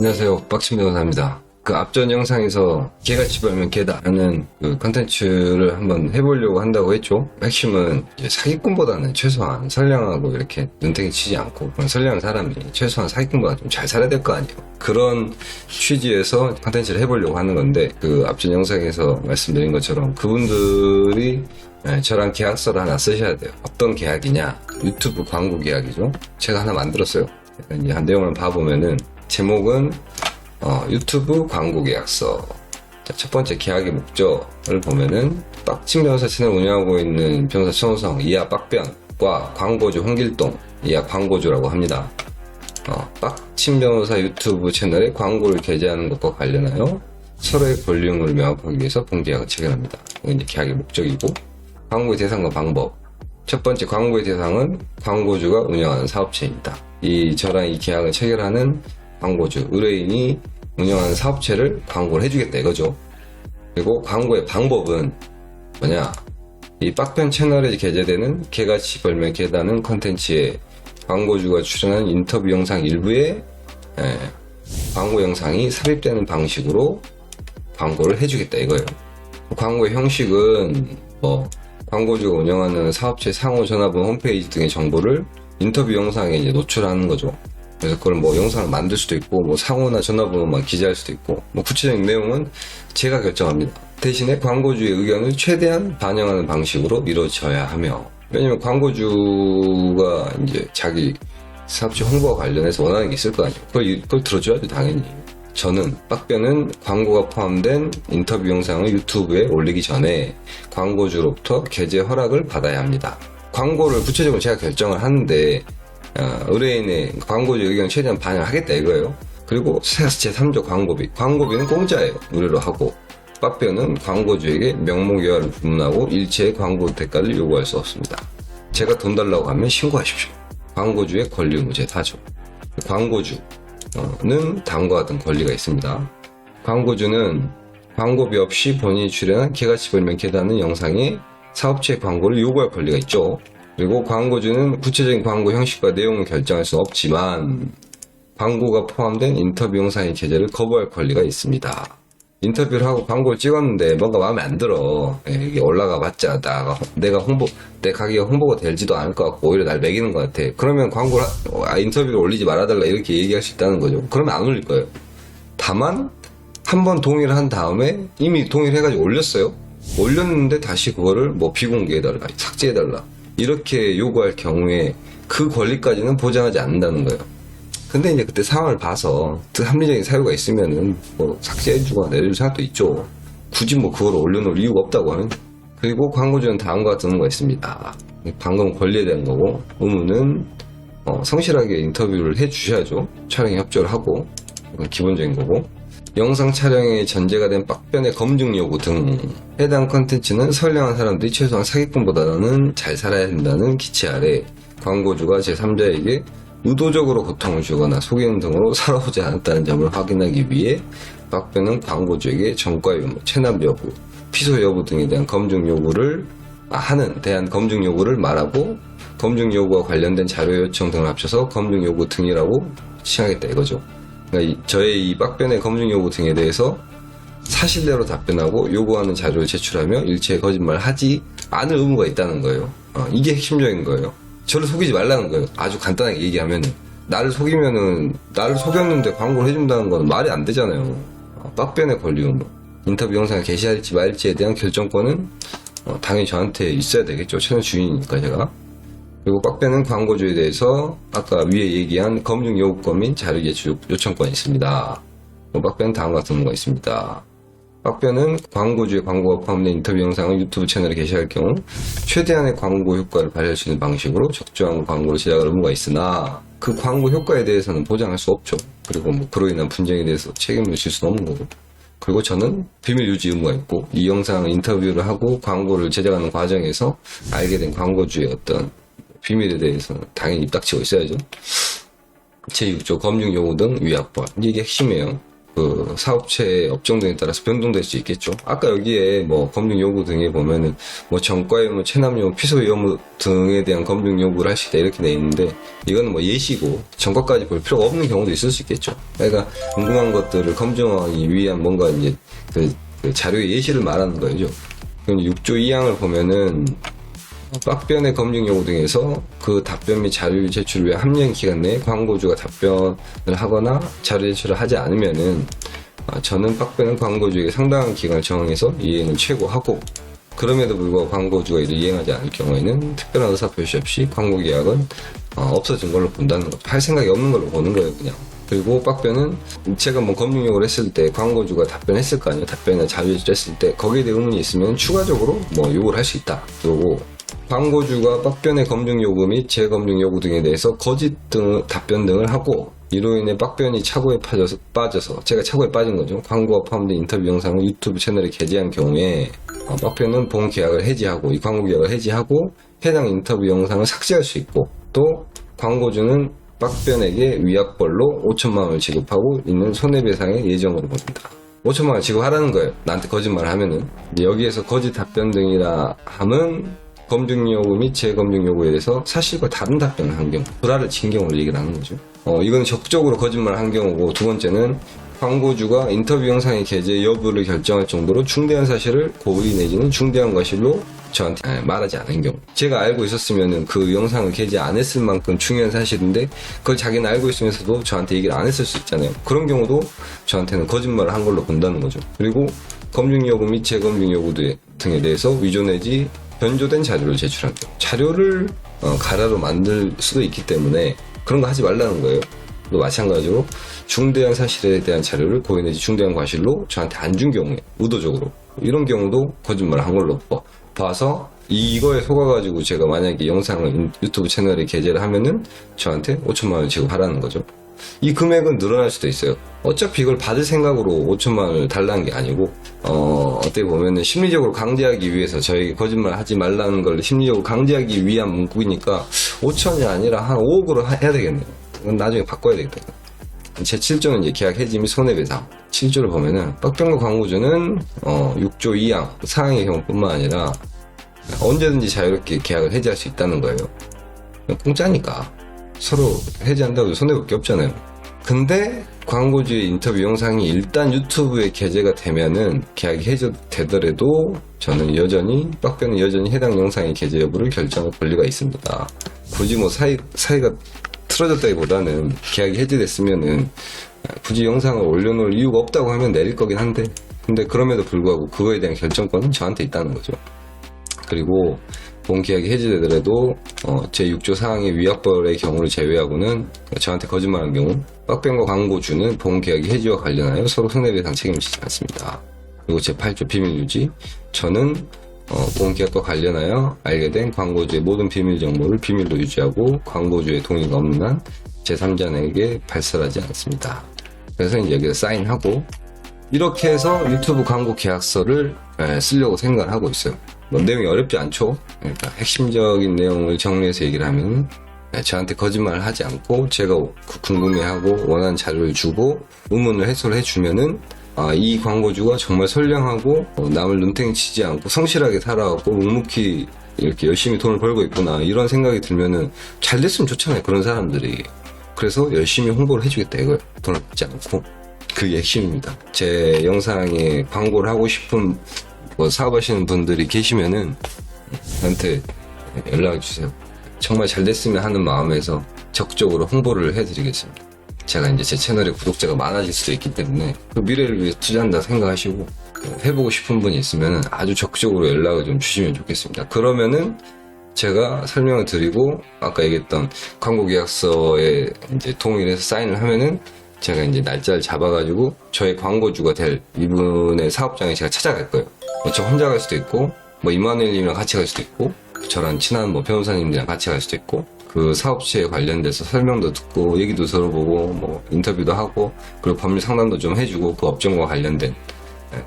안녕하세요. 박신 변호사입니다. 그 앞전 영상에서 개가 집어면 개다 하는 그 컨텐츠를 한번 해보려고 한다고 했죠. 핵심은 이제 사기꾼보다는 최소한 선량하고 이렇게 눈탱이 치지 않고 그런 선량한 사람이 최소한 사기꾼보다 좀 잘 살아야 될 거 아니에요. 그런 취지에서 컨텐츠를 해보려고 하는 건데, 그 앞전 영상에서 말씀드린 것처럼 그분들이 저랑 계약서를 하나 쓰셔야 돼요. 어떤 계약이냐? 유튜브 광고 계약이죠. 제가 하나 만들었어요. 이제 한 내용을 봐보면은 제목은 유튜브 광고 계약서. 자, 첫 번째 계약의 목적을 보면은 빡친 변호사 채널 운영하고 있는 변호사 천호성 이하 빡변과 광고주 홍길동 이하 광고주라고 합니다. 빡친 변호사 유튜브 채널에 광고를 게재하는 것과 관련하여 서로의 권리의무를 명확하기 위해서 본계약을 체결합니다. 이게 이제 계약의 목적이고, 광고의 대상과 방법. 첫 번째 광고의 대상은 광고주가 운영하는 사업체입니다. 저랑 이 계약을 체결하는 광고주, 의뢰인이 운영하는 사업체를 광고를 해주겠다 이거죠. 그리고 광고의 방법은 뭐냐? 이 빡변 채널에 게재되는 개같이 벌면 개다는 컨텐츠에 광고주가 출연한 인터뷰 영상 일부에 광고 영상이 삽입되는 방식으로 광고를 해주겠다 이거예요. 광고의 형식은 광고주가 운영하는 사업체 상호 전화번호 홈페이지 등의 정보를 인터뷰 영상에 이제 노출하는 거죠. 그래서 그걸 영상을 만들 수도 있고, 상호나 전화번호만 기재할 수도 있고, 구체적인 내용은 제가 결정합니다. 대신에 광고주의 의견을 최대한 반영하는 방식으로 이루어져야 하며, 왜냐면 광고주가 이제 자기 사업체 홍보와 관련해서 원하는 게 있을 거 아니에요. 그걸 들어줘야죠, 당연히. 저는 빡변은 광고가 포함된 인터뷰 영상을 유튜브에 올리기 전에 광고주로부터 게재 허락을 받아야 합니다. 광고를 구체적으로 제가 결정을 하는데, 의뢰인의 광고주 의견 최대한 반영하겠다 이거예요. 그리고 제3조 광고비는 공짜예요. 무료로 하고, 빡변은 광고주에게 명목여하를 부문하고 일체의 광고 대가를 요구할 수 없습니다. 제가 돈 달라고 하면 신고하십시오. 광고주의 권리 의무 제4조. 광고주는 다음과 같은 권리가 있습니다. 광고주는 광고비 없이 본인이 출연한 개같이 벌면 개다는 영상에 사업체의 광고를 요구할 권리가 있죠. 그리고 광고주는 구체적인 광고 형식과 내용을 결정할 수는 없지만 광고가 포함된 인터뷰 영상의 게재를 거부할 권리가 있습니다. 인터뷰를 하고 광고를 찍었는데 뭔가 마음에 안 들어. 이게 올라가 봤자 내 가게가 홍보가 되지도 않을 것 같고 오히려 날 매기는 것 같아. 그러면 인터뷰를 올리지 말아달라 이렇게 얘기할 수 있다는 거죠. 그러면 안 올릴 거예요. 다만 한번 동의를 한 다음에 이미 동의를 해가지고 올렸어요. 올렸는데 다시 그거를 비공개해달라, 삭제해달라 이렇게 요구할 경우에 그 권리까지는 보장하지 않는다는 거예요. 근데 이제 그때 상황을 봐서 합리적인 사유가 있으면은 삭제해주거나 내려줄 생각도 있죠. 굳이 그걸 올려놓을 이유가 없다고 하면. 그리고 광고주는 다음과 같은 의무가 있습니다. 방금 권리에 대한 거고, 의무는 성실하게 인터뷰를 해주셔야죠. 촬영에 협조를 하고, 이건 기본적인 거고, 영상 촬영에 전제가 된 빡변의 검증 요구 등 해당 컨텐츠는 선량한 사람들이 최소한 사기꾼보다는 잘 살아야 된다는 기치 아래 광고주가 제3자에게 의도적으로 고통을 주거나 속이는 등으로 살아오지 않았다는 점을 확인하기 위해 빡변은 광고주에게 전과 유무, 체납 여부, 피소 여부 등에 대한 검증 요구를 검증 요구를 말하고, 검증 요구와 관련된 자료 요청 등을 합쳐서 검증 요구 등이라고 칭하겠다 이거죠. 그러니까 저의 이 빡변의 검증 요구 등에 대해서 사실대로 답변하고 요구하는 자료를 제출하며 일체의 거짓말을 하지 않을 의무가 있다는 거예요. 이게 핵심적인 거예요. 저를 속이지 말라는 거예요. 아주 간단하게 얘기하면은. 나를 속였는데 광고를 해준다는 건 말이 안 되잖아요. 빡변의 권리 의무. 인터뷰 영상을 게시할지 말지에 대한 결정권은 당연히 저한테 있어야 되겠죠. 채널 주인이니까 제가. 그리고 빡변은 광고주에 대해서 아까 위에 얘기한 검증 요구권 및 자료 제출 요청권이 있습니다. 빡변은 다음과 같은 의무가 있습니다. 빡변은 광고주의 광고가 포함된 인터뷰 영상을 유튜브 채널에 게시할 경우 최대한의 광고 효과를 발휘할 수 있는 방식으로 적정한 광고를 제작할 의무가 있으나 그 광고 효과에 대해서는 보장할 수 없죠. 그리고 그로 인한 분쟁에 대해서 책임을 질 수는 없는 거고. 그리고 저는 비밀 유지 의무가 있고, 이 영상 인터뷰를 하고 광고를 제작하는 과정에서 알게 된 광고주의 어떤 비밀에 대해서는 당연히 입 닥치고 있어야죠. 제6조 검증 요구 등 위약벌. 이게 핵심이에요. 그 사업체의 업종 등에 따라서 변동될 수 있겠죠. 아까 여기에 뭐 검증 요구 등에 보면은 뭐 전과 유무, 체납 유무, 피소 유무 등에 대한 검증 요구를 할 수 있다 이렇게 돼 있는데 이거는 뭐 예시고 전과까지 볼 필요가 없는 경우도 있을 수 있겠죠. 그러니까 궁금한 것들을 검증하기 위한 뭔가 이제 그 자료의 예시를 말하는 거죠. 그럼 6조 2항을 보면은 빡변의 검증 요구 등에서 그 답변 및 자료 제출을 위해 합리한 기간 내에 광고주가 답변을 하거나 자료 제출을 하지 않으면은 저는 빡변은 광고주에게 상당한 기간을 정해서 이해는 최고하고 그럼에도 불구하고 광고주가 이를 이행하지 않을 경우에는 특별한 의사표시 없이 광고계약은 없어진 걸로 본다는 거. 할 생각이 없는 걸로 보는 거예요, 그냥. 그리고 빡변은 제가 뭐 검증 요구를 했을 때 광고주가 답변했을 거 아니에요. 답변이나 자료 제출했을 때 거기에 대해 의문이 있으면 추가적으로 뭐 요구를 할 수 있다. 그리고 광고주가 빡변의 검증 요구 및 재검증 요구 등에 대해서 거짓 등 답변 등을 하고 이로 인해 빡변이 착오에 빠져서 제가 착오에 빠진 거죠. 광고가 포함된 인터뷰 영상을 유튜브 채널에 게재한 경우에 빡변은 본 계약을 해지하고 이 광고 계약을 해지하고 해당 인터뷰 영상을 삭제할 수 있고 또 광고주는 빡변에게 위약벌로 5천만 원을 지급하고 있는 손해배상의 예정으로 봅니다. 5천만 원 지급하라는 거예요. 나한테 거짓말을 하면은. 여기에서 거짓 답변 등이라 함은 검증 요구 및 재검증 요구에 대해서 사실과 다른 답변을 한 경우, 불화를 친 경우를 얘기를 하는 거죠. 이건 적극적으로 거짓말을 한 경우고, 두 번째는 광고주가 인터뷰 영상의 게재 여부를 결정할 정도로 중대한 사실을 고의 내지는 중대한 과실로 저한테 말하지 않은 경우. 제가 알고 있었으면은 그 영상을 게재 안 했을 만큼 중요한 사실인데 그걸 자기는 알고 있으면서도 저한테 얘기를 안 했을 수 있잖아요. 그런 경우도 저한테는 거짓말을 한 걸로 본다는 거죠. 그리고 검증 요구 및 재검증 요구 등에 대해서 위조 내지 변조된 자료를 제출한 경우. 자료를 가라로 만들 수도 있기 때문에 그런 거 하지 말라는 거예요. 또 마찬가지로 중대한 사실에 대한 자료를 고의 내지 중대한 과실로 저한테 안 준 경우에 의도적으로 이런 경우도 거짓말을 한 걸로 봐서 이거에 속아가지고 제가 만약에 영상을 유튜브 채널에 게재를 하면은 저한테 5천만 원을 지급하라는 거죠. 이 금액은 늘어날 수도 있어요. 어차피 이걸 받을 생각으로 5천만 원을 달라는 게 아니고 어떻게 보면은 심리적으로 강제하기 위해서 저에게 거짓말 하지 말라는 걸 심리적으로 강제하기 위한 문구이니까 5천이 아니라 한 5억으로 해야 되겠네요. 이건 나중에 바꿔야 되겠다. 제 7조는 이제 계약 해지 및 손해배상. 7조를 보면은 빡변과 광고주는 6조 2항 사항의 경우뿐만 아니라 언제든지 자유롭게 계약을 해지할 수 있다는 거예요. 공짜니까 서로 해지한다고 손해볼 게 없잖아요. 근데 광고주의 인터뷰 영상이 일단 유튜브에 게재가 되면은 계약이 해지되더라도 저는 여전히 빡변은 여전히 해당 영상의 게재 여부를 결정할 권리가 있습니다. 굳이 뭐 사이가 틀어졌다기보다는 계약이 해지됐으면은 굳이 영상을 올려놓을 이유가 없다고 하면 내릴 거긴 한데 근데 그럼에도 불구하고 그거에 대한 결정권은 저한테 있다는 거죠. 그리고 본 계약이 해지되더라도 제6조 사항의 위약벌의 경우를 제외하고는 저한테 거짓말한 경우 빡변과 광고주는 본 계약이 해지와 관련하여 서로 손해배상 책임을 지지 않습니다. 그리고 제8조 비밀유지 저는 본 계약과 관련하여 알게 된 광고주의 모든 비밀 정보를 비밀로 유지하고 광고주의 동의가 없는 한 제3자에게 발설하지 않습니다. 그래서 이제 여기서 사인하고 이렇게 해서 유튜브 광고 계약서를 쓰려고 생각을 하고 있어요. 뭐 내용이 어렵지 않죠. 그러니까 핵심적인 내용을 정리해서 얘기를 하면 저한테 거짓말을 하지 않고 제가 궁금해하고 원하는 자료를 주고 의문을 해소를 해주면은 이 광고주가 정말 선량하고 남을 눈탱이 치지 않고 성실하게 살아가고 묵묵히 이렇게 열심히 돈을 벌고 있구나 이런 생각이 들면은 잘 됐으면 좋잖아요. 그런 사람들이. 그래서 열심히 홍보를 해주겠다 이걸 돈을 받지 않고 그게 핵심입니다. 제 영상에 광고를 하고 싶은 뭐 사업하시는 분들이 계시면은 저한테 연락을 주세요. 정말 잘 됐으면 하는 마음에서 적극적으로 홍보를 해드리겠습니다. 제가 이제 제 채널에 구독자가 많아질 수도 있기 때문에 그 미래를 위해 투자한다 생각하시고 해보고 싶은 분이 있으면 아주 적극적으로 연락을 좀 주시면 좋겠습니다. 그러면은 제가 설명을 드리고 아까 얘기했던 광고 계약서에 이제 동의를 해서 사인을 하면은 제가 이제 날짜를 잡아가지고 저의 광고주가 될 이분의 사업장에 제가 찾아갈 거예요. 뭐 저 혼자 갈 수도 있고 뭐 이만일님이랑 같이 갈 수도 있고 저랑 친한 뭐 변호사님들이랑 같이 갈 수도 있고 그 사업체에 관련돼서 설명도 듣고 얘기도 들어보고 뭐 인터뷰도 하고 그리고 법률 상담도 좀 해주고 그 업종과 관련된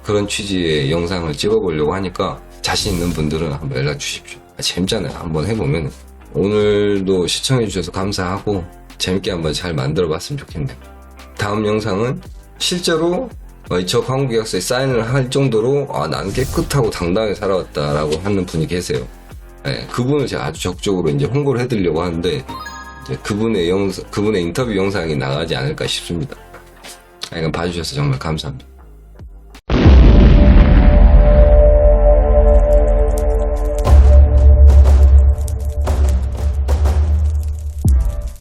그런 취지의 영상을 찍어보려고 하니까 자신 있는 분들은 한번 연락 주십시오. 재밌잖아요. 한번 해보면. 오늘도 시청해주셔서 감사하고 재밌게 한번 잘 만들어 봤으면 좋겠네요. 다음 영상은 실제로 저 광고 계약서에 사인을 할 정도로 나는 깨끗하고 당당하게 살아왔다라고 하는 분이 계세요. 네, 그분을 제가 아주 적극적으로 이제 홍보를 해드리려고 하는데 이제 그분의 인터뷰 영상이 나가지 않을까 싶습니다. 이건 봐주셔서 정말 감사합니다.